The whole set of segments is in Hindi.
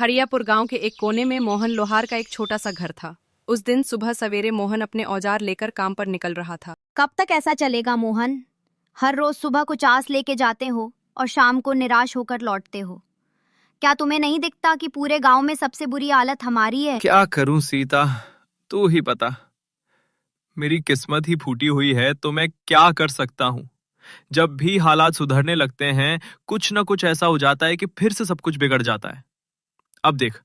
हरियापुर गांव के एक कोने में मोहन लोहार का एक छोटा सा घर था। उस दिन सुबह सवेरे मोहन अपने औजार लेकर काम पर निकल रहा था। कब तक ऐसा चलेगा मोहन? हर रोज सुबह कुछ आस लेके जाते हो और शाम को निराश होकर लौटते हो। क्या तुम्हें नहीं दिखता कि पूरे गांव में सबसे बुरी हालत हमारी है? क्या करूं सीता, तू ही बता। मेरी किस्मत ही फूटी हुई है तो मैं क्या कर सकता हूँ। जब भी हालात सुधरने लगते हैं कुछ ना कुछ ऐसा हो जाता है कि फिर से सब कुछ बिगड़ जाता है। अब देख,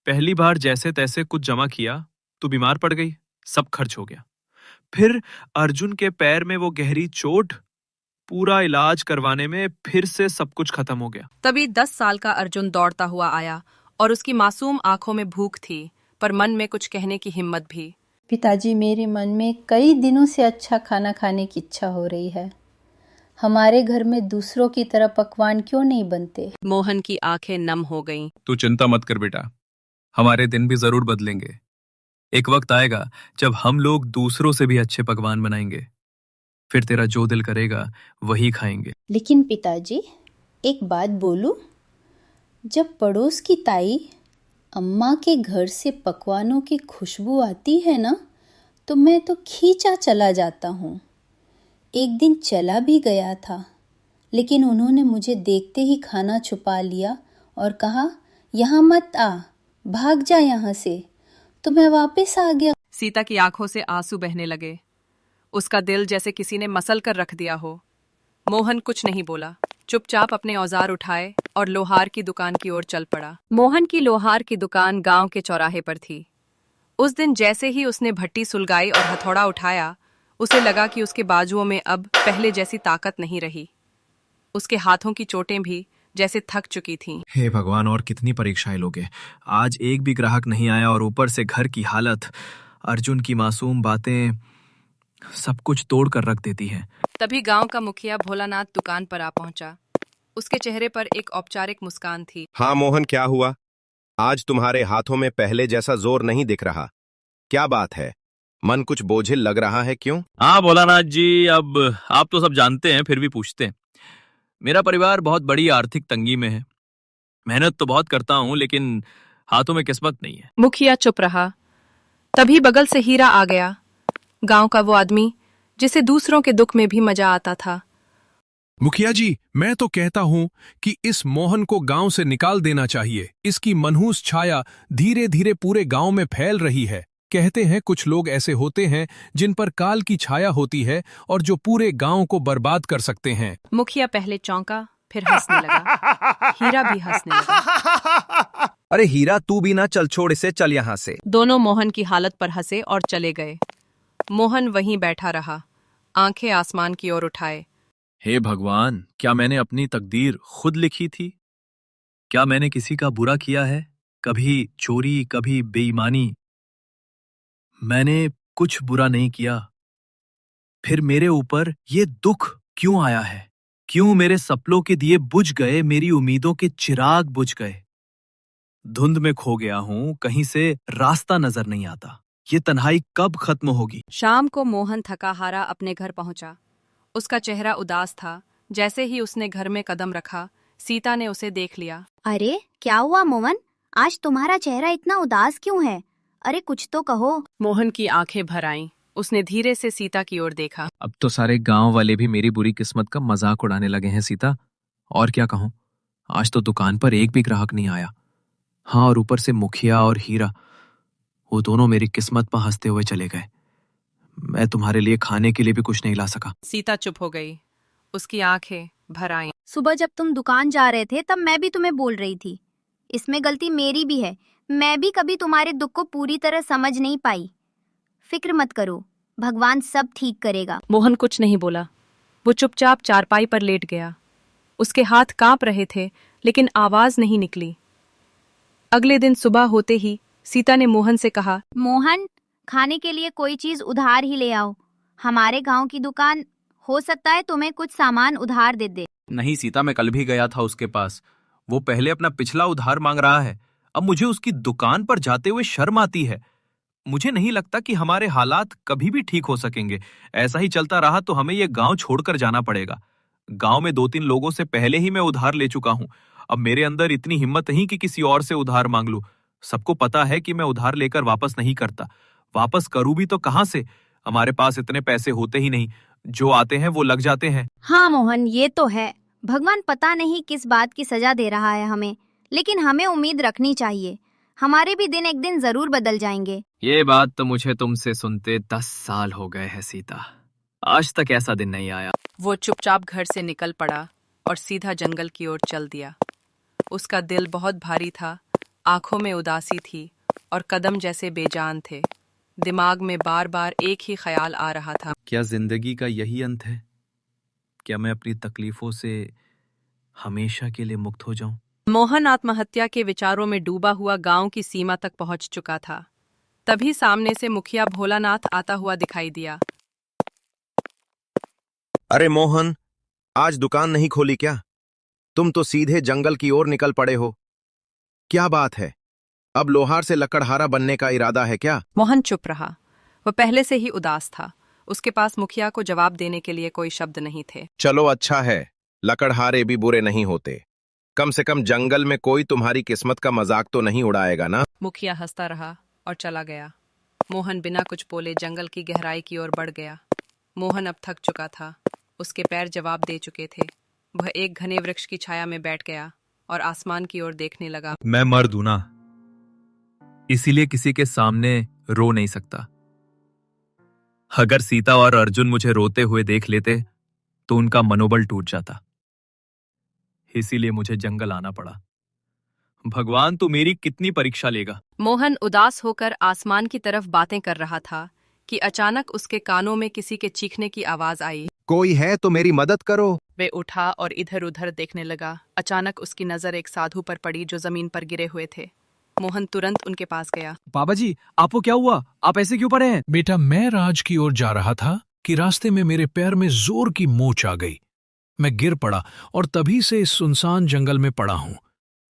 पहली बार जैसे तैसे कुछ जमा किया तो बीमार पड़ गई, सब खर्च हो गया। फिर अर्जुन के पैर में वो गहरी चोट, पूरा इलाज करवाने में फिर से सब कुछ खत्म हो गया। तभी 10 साल का अर्जुन दौड़ता हुआ आया और उसकी मासूम आंखों में भूख थी, पर मन में कुछ कहने की हिम्मत भी। पिताजी, मेरे मन में कई दिनों से अच्छा खाना खाने की इच्छा हो रही है। हमारे घर में दूसरों की तरह पकवान क्यों नहीं बनते? मोहन की आंखें नम हो गईं। तू चिंता मत कर बेटा, हमारे दिन भी जरूर बदलेंगे। एक वक्त आएगा जब हम लोग दूसरों से भी अच्छे पकवान बनाएंगे। फिर तेरा जो दिल करेगा वही खाएंगे। लेकिन पिताजी, एक बात बोलूं? जब पड़ोस की ताई अम्मा के घर से पकवानों की खुशबू आती है ना, तो मैं तो खींचा चला जाता हूँ। एक दिन चला भी गया था, लेकिन उन्होंने मुझे देखते ही खाना छुपा लिया और कहा, यहाँ मत आ, भाग जा यहाँ से। तो मैं वापस आ गया। सीता की आंखों से आंसू बहने लगे। उसका दिल जैसे किसी ने मसल कर रख दिया हो। मोहन कुछ नहीं बोला, चुपचाप अपने औजार उठाए और लोहार की दुकान की ओर चल पड़ा। मोहन की लोहार की दुकान गांव के चौराहे पर थी। उस दिन जैसे ही उसने भट्टी सुलगाई और हथौड़ा उठाया, उसे लगा कि उसके बाजुओं में अब पहले जैसी ताकत नहीं रही। उसके हाथों की चोटें भी जैसे थक चुकी थीं। हे भगवान, और कितनी परीक्षाएं लोगे। आज एक भी ग्राहक नहीं आया और ऊपर से घर की हालत, अर्जुन की मासूम बातें सब कुछ तोड़ कर रख देती हैं। तभी गांव का मुखिया भोलानाथ दुकान पर आ पहुंचा। उसके चेहरे पर एक औपचारिक मुस्कान थी। हाँ मोहन, क्या हुआ? आज तुम्हारे हाथों में पहले जैसा जोर नहीं दिख रहा। क्या बात है? मन कुछ बोझिल लग रहा है, क्यों? हाँ भोलानाथ जी, अब आप तो सब जानते हैं, फिर भी पूछते हैं। मेरा परिवार बहुत बड़ी आर्थिक तंगी में है। मेहनत तो बहुत करता हूँ लेकिन हाथों में किस्मत नहीं है। मुखिया चुप रहा। तभी बगल से हीरा आ गया, गांव का वो आदमी जिसे दूसरों के दुख में भी मजा आता था। मुखिया जी, मैं तो कहता हूं कि इस मोहन को गांव से निकाल देना चाहिए। इसकी मनहूस छाया धीरे धीरे पूरे गांव में फैल रही है। कहते हैं कुछ लोग ऐसे होते हैं जिन पर काल की छाया होती है और जो पूरे गांव को बर्बाद कर सकते हैं। मुखिया पहले चौंका, फिर हंसने लगा। हीरा भी हंसने लगा। अरे हीरा, तू भी ना, चल छोड़ इसे, चल यहाँ से। दोनों मोहन की हालत पर हंसे और चले गए। मोहन वहीं बैठा रहा, आंखें आसमान की ओर उठाए। हे भगवान, क्या मैंने अपनी तकदीर खुद लिखी थी? क्या मैंने किसी का बुरा किया है? कभी चोरी, कभी बेईमानी। मैंने कुछ बुरा नहीं किया, फिर मेरे ऊपर ये दुख क्यों आया है? क्यों मेरे सपनों के दिए बुझ गए, मेरी उम्मीदों के चिराग बुझ गए? धुंध में खो गया हूं, कहीं से रास्ता नजर नहीं आता। ये तन्हाई कब खत्म होगी? शाम को मोहन थका हारा अपने घर पहुंचा। उसका चेहरा उदास था। जैसे ही उसने घर में कदम रखा, सीता ने उसे देख लिया। अरे क्या हुआ मोहन? आज तुम्हारा चेहरा इतना उदास क्यों है? अरे कुछ तो कहो। मोहन की आंखें भर आईं। उसने धीरे से सीता की ओर देखा। अब तो सारे गांव वाले भी मेरी बुरी किस्मत का मजाक उड़ाने लगे हैं सीता। और क्या कहूं, आज तो दुकान पर एक भी ग्राहक नहीं आया। हाँ, और ऊपर से मुखिया और हीरा, वो दोनों मेरी किस्मत पर हंसते हुए चले गए। मैं तुम्हारे लिए खाने के लिए भी कुछ नहीं ला सका। सीता चुप हो गई। उसकी आंखें भर आईं। सुबह जब तुम दुकान जा रहे थे तब मैं भी तुम्हें बोल रही थी, इसमें गलती मेरी भी है। मैं भी कभी तुम्हारे दुख को पूरी तरह समझ नहीं पाई। फिक्र मत करो, भगवान सब ठीक करेगा। मोहन कुछ नहीं बोला। वो चुपचाप चारपाई पर लेट गया। उसके हाथ कांप रहे थे लेकिन आवाज नहीं निकली। अगले दिन सुबह होते ही सीता ने मोहन से कहा, मोहन, खाने के लिए कोई चीज उधार ही ले आओ। हमारे गांव की दुकान, हो सकता है तुम्हें कुछ सामान उधार दे दे। नहीं सीता, मैं कल भी गया था उसके पास। वो पहले अपना पिछला उधार मांग रहा है। अब मुझे उसकी दुकान पर जाते हुए शर्म आती है। मुझे नहीं लगता कि हमारे हालात कभी भी ठीक हो सकेंगे। ऐसा ही चलता रहा तो हमें ये गांव छोड़कर जाना पड़ेगा। गांव में 2-3 लोगों से पहले ही मैं उधार ले चुका हूं। अब मेरे अंदर इतनी हिम्मत नहीं कि किसी और से उधार मांग लूं। सबको पता है कि मैं उधार लेकर वापस नहीं करता। वापस करूं भी तो कहां से? हमारे पास इतने पैसे होते ही नहीं, जो आते हैं वो लग जाते हैं। हाँ मोहन, ये तो है। भगवान पता नहीं किस बात की सजा दे रहा है हमें, लेकिन हमें उम्मीद रखनी चाहिए। हमारे भी दिन एक दिन जरूर बदल जाएंगे। ये बात तो मुझे तुमसे सुनते 10 साल हो गए हैं सीता। आज तक ऐसा दिन नहीं आया। वो चुपचाप घर से निकल पड़ा और सीधा जंगल की ओर चल दिया। उसका दिल बहुत भारी था, आंखों में उदासी थी और कदम जैसे बेजान थे। दिमाग में बार बार एक ही ख्याल आ रहा था। क्या जिंदगी का यही अंत है? क्या मैं अपनी तकलीफों से हमेशा के लिए मुक्त हो जाऊं? मोहन आत्महत्या के विचारों में डूबा हुआ गांव की सीमा तक पहुंच चुका था। तभी सामने से मुखिया भोलानाथ आता हुआ दिखाई दिया। अरे मोहन, आज दुकान नहीं खोली क्या? तुम तो सीधे जंगल की ओर निकल पड़े हो। क्या बात है? अब लोहार से लकड़हारा बनने का इरादा है क्या? मोहन चुप रहा। वह पहले से ही उदास था। उसके पास मुखिया को जवाब देने के लिए कोई शब्द नहीं थे। चलो अच्छा है, लकड़हारे भी बुरे नहीं होते। कम से कम जंगल में कोई तुम्हारी किस्मत का मजाक तो नहीं उड़ाएगा ना? मुखिया हंसता रहा और चला गया। मोहन बिना कुछ बोले जंगल की गहराई की ओर बढ़ गया। मोहन अब थक चुका था। उसके पैर जवाब दे चुके थे। वह एक घने वृक्ष की छाया में बैठ गया और आसमान की ओर देखने लगा। मैं मर्द हूं ना, इसीलिए किसी के सामने रो नहीं सकता। अगर सीता और अर्जुन मुझे रोते हुए देख लेते तो उनका मनोबल टूट जाता। इसीलिए मुझे जंगल आना पड़ा। भगवान तो मेरी कितनी परीक्षा लेगा। मोहन उदास होकर आसमान की तरफ बातें कर रहा था कि अचानक उसके कानों में किसी के चीखने की आवाज आई। कोई है तो मेरी मदद करो। वे उठा और इधर उधर देखने लगा। अचानक उसकी नजर एक साधु पर पड़ी जो जमीन पर गिरे हुए थे। मोहन तुरंत उनके पास गया। बाबा जी, आपको क्या हुआ? आप ऐसे क्यों पड़े हैं? बेटा, मैं राज की ओर जा रहा था कि रास्ते में मेरे पैर में जोर की मोच आ गई। मैं गिर पड़ा और तभी से इस सुनसान जंगल में पड़ा हूं।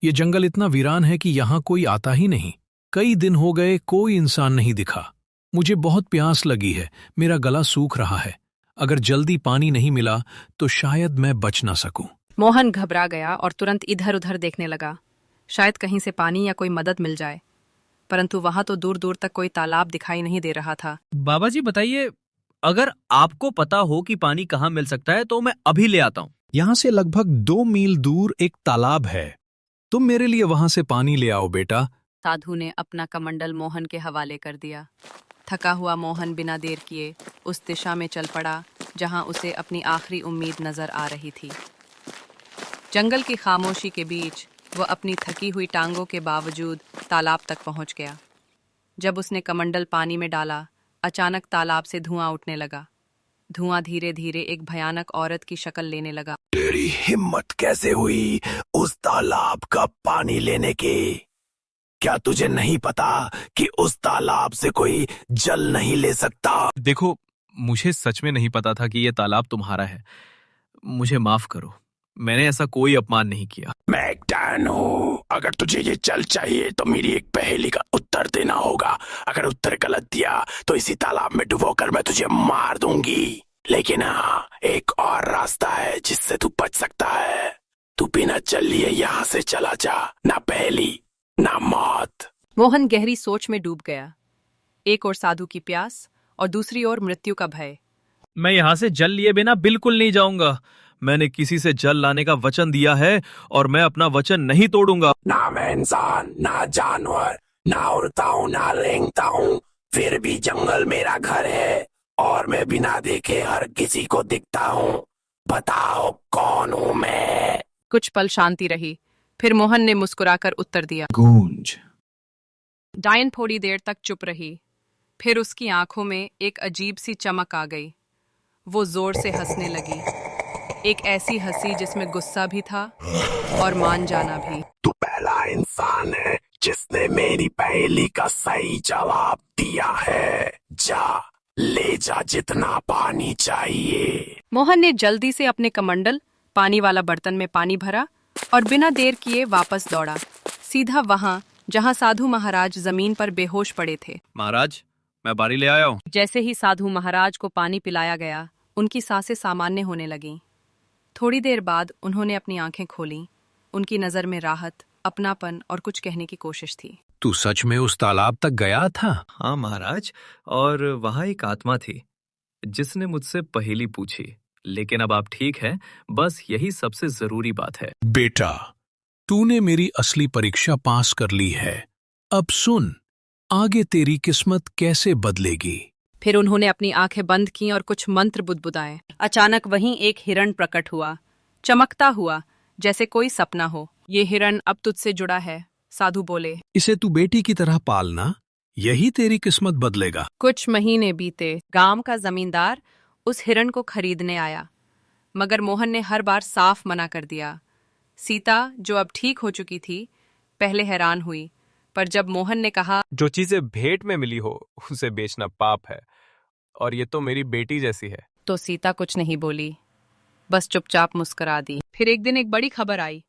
ये जंगल इतना वीरान है कि यहाँ कोई आता ही नहीं। कई दिन हो गए, कोई इंसान नहीं दिखा। मुझे बहुत प्यास लगी है, मेरा गला सूख रहा है। अगर जल्दी पानी नहीं मिला तो शायद मैं बच ना सकूं। मोहन घबरा गया और तुरंत इधर उधर देखने लगा। शायद कहीं से पानी या कोई मदद मिल जाए, परंतु वहां तो दूर दूर तक कोई तालाब दिखाई नहीं दे रहा था। बाबा जी बताइए, अगर आपको पता हो कि पानी कहाँ मिल सकता है तो मैं अभी ले आता हूँ। यहाँ से लगभग 2 मील दूर एक तालाब है। तुम मेरे लिए वहां से पानी ले आओ बेटा। साधु ने अपना कमंडल मोहन के हवाले कर दिया। थका हुआ मोहन बिना देर किए उस दिशा में चल पड़ा जहां उसे अपनी आखिरी उम्मीद नजर आ रही थी। जंगल की खामोशी के बीच वह अपनी थकी हुई टांगों के बावजूद तालाब तक पहुंच गया। जब उसने कमंडल पानी में डाला, अचानक तालाब से धुआं उठने लगा। धुआं धीरे धीरे एक भयानक औरत की शक्ल लेने लगा। तेरी हिम्मत कैसे हुई उस तालाब का पानी लेने की? क्या तुझे नहीं पता कि उस तालाब से कोई जल नहीं ले सकता? देखो, मुझे सच में नहीं पता था कि ये तालाब तुम्हारा है। मुझे माफ करो, मैंने ऐसा कोई अपमान नहीं किया। मैं एक डैन हूँ। अगर तुझे ये जल चाहिए तो मेरी एक पहेली का उत्तर देना होगा। अगर उत्तर गलत दिया तो इसी तालाब में डुबोकर मैं तुझे मार दूंगी। लेकिन हाँ, एक और रास्ता है जिससे तू बच सकता है। तू बिना जल लिए यहाँ से चला जा। ना पहेली ना मौत। मोहन गहरी सोच में डूब गया। एक ओर साधु की प्यास और दूसरी ओर मृत्यु का भय। मैं यहाँ से जल लिए बिना बिल्कुल नहीं जाऊंगा। मैंने किसी से जल लाने का वचन दिया है और मैं अपना वचन नहीं तोड़ूंगा। ना मैं इंसान, ना जानवर, ना उड़ता हूँ ना रेंगता हूँ, फिर भी जंगल मेरा घर है और मैं बिना देखे हर किसी को दिखता हूँ। बताओ कौन हूँ मैं? कुछ पल शांति रही, फिर मोहन ने मुस्कुराकर उत्तर दिया। गूंज। डायन थोड़ी देर तक चुप रही। फिर उसकी आंखों में एक अजीब सी चमक आ गई। वो जोर से हंसने लगी, एक ऐसी हंसी जिसमें गुस्सा भी था और मान जाना भी। तू पहला इंसान है जिसने मेरी पहेली का सही जवाब दिया है। जा, ले जा जितना पानी चाहिए। मोहन ने जल्दी से अपने कमंडल पानी वाला बर्तन में पानी भरा और बिना देर किए वापस दौड़ा, सीधा वहां जहां साधु महाराज जमीन पर बेहोश पड़े थे। महाराज, मैं बारी ले आया हूँ। जैसे ही साधु महाराज को पानी पिलाया गया, उनकी सांसें सामान्य होने लगीं। थोड़ी देर बाद उन्होंने अपनी आंखें खोलीं। उनकी नजर में राहत, अपनापन और कुछ कहने की कोशिश थी। तू सच में उस तालाब तक गया था? हाँ महाराज, और वहां एक आत्मा थी जिसने मुझसे पहेली पूछी। लेकिन अब आप ठीक हैं, बस यही सबसे जरूरी बात है। बेटा, तूने मेरी असली परीक्षा पास कर ली है। अब सुन, आगे तेरी किस्मत कैसे बदलेगी। फिर उन्होंने अपनी आंखें बंद की और कुछ मंत्र बुदबुदाए। अचानक वहीं एक हिरण प्रकट हुआ, चमकता हुआ जैसे कोई सपना हो। ये हिरण अब तुझसे जुड़ा है, साधु बोले। इसे तू बेटी की तरह पालना, यही तेरी किस्मत बदलेगा। कुछ महीने बीते। गांव का जमींदार उस हिरण को खरीदने आया, मगर मोहन ने हर बार साफ मना कर दिया। सीता, जो अब ठीक हो चुकी थी, पहले हैरान हुई, पर जब मोहन ने कहा, जो चीजें भेंट में मिली हो उसे बेचना पाप है, और ये तो मेरी बेटी जैसी है। तो सीता कुछ नहीं बोली, बस चुपचाप मुस्कुरा दी। फिर एक दिन एक बड़ी खबर आई।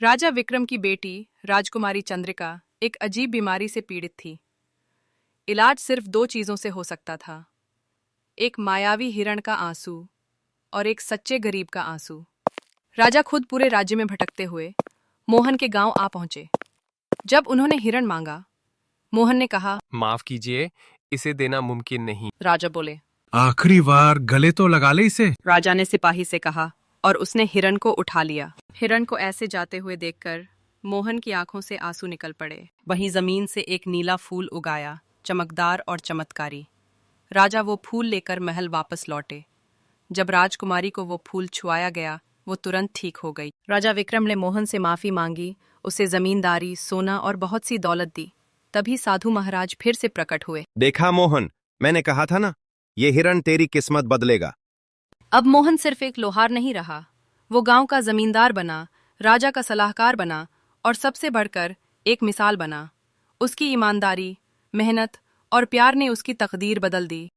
राजा विक्रम की बेटी राजकुमारी चंद्रिका एक अजीब बीमारी से पीड़ित थी। इलाज सिर्फ 2 चीजों से हो सकता था, एक मायावी हिरण का आंसू और एक सच्चे गरीब का आंसू। राजा खुद पूरे राज्य में भटकते हुए मोहन के गांव आ पहुंचे। जब उन्होंने हिरण मांगा, मोहन ने कहा, माफ कीजिए, इसे देना मुमकिन नहीं। राजा बोले। आखिरी बार गले तो लगा ले इसे। राजा ने सिपाही से कहा और उसने हिरण को उठा लिया। हिरण को ऐसे जाते हुए देखकर मोहन की आंखों से आंसू निकल पड़े। वहीं जमीन से एक नीला फूल उगाया, चमकदार और चमत्कारी। राजा वो फूल लेकर महल वापस लौटे। जब राजकुमारी को वो फूल छुआया गया, वो तुरंत ठीक हो गई। राजा विक्रम ने मोहन से माफी मांगी, उसे जमींदारी, सोना और बहुत सी दौलत दी। तभी साधु महाराज फिर से प्रकट हुए। देखा मोहन, मैंने कहा था ना, ये हिरण तेरी किस्मत बदलेगा। अब मोहन सिर्फ एक लोहार नहीं रहा, वो गांव का जमींदार बना, राजा का सलाहकार बना और सबसे बढ़कर एक मिसाल बना। उसकी ईमानदारी, मेहनत और प्यार ने उसकी तकदीर बदल दी।